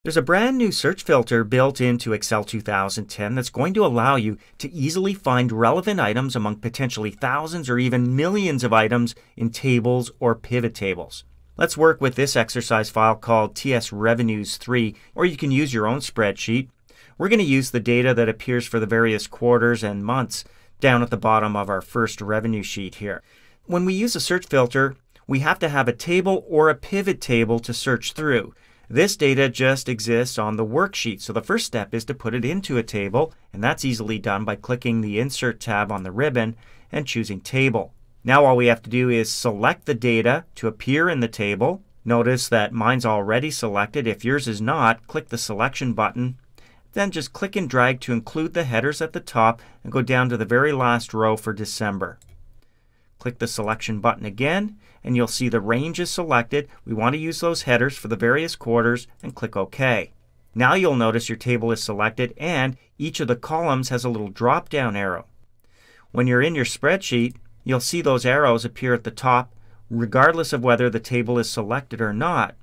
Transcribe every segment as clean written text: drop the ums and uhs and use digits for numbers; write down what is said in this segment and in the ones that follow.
There's a brand new search filter built into Excel 2010 that's going to allow you to easily find relevant items among potentially thousands or even millions of items in tables or pivot tables. Let's work with this exercise file called TS Revenues 3, or you can use your own spreadsheet. We're going to use the data that appears for the various quarters and months down at the bottom of our first revenue sheet here. When we use a search filter, we have to have a table or a pivot table to search through. This data just exists on the worksheet, so the first step is to put it into a table, and that's easily done by clicking the Insert tab on the ribbon and choosing Table. Now all we have to do is select the data to appear in the table. Notice that mine's already selected. If yours is not, click the Selection button. Then just click and drag to include the headers at the top and go down to the very last row for December. Click the Selection button again and you'll see the range is selected. We want to use those headers for the various quarters and click OK. Now you'll notice your table is selected and each of the columns has a little drop down arrow. When you're in your spreadsheet, you'll see those arrows appear at the top regardless of whether the table is selected or not.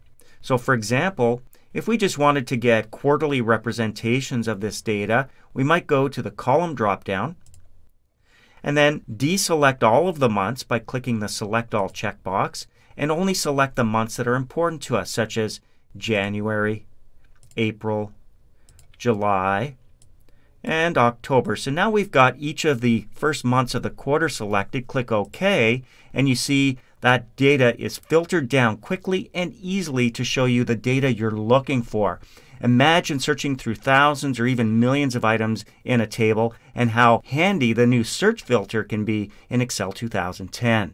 So for example, if we just wanted to get quarterly representations of this data, we might go to the column drop down and then deselect all of the months by clicking the Select All checkbox and only select the months that are important to us, such as January, April, July, and October. So now we've got each of the first months of the quarter selected. Click OK and you see that data is filtered down quickly and easily to show you the data you're looking for. Imagine searching through thousands or even millions of items in a table and how handy the new search filter can be in Excel 2010.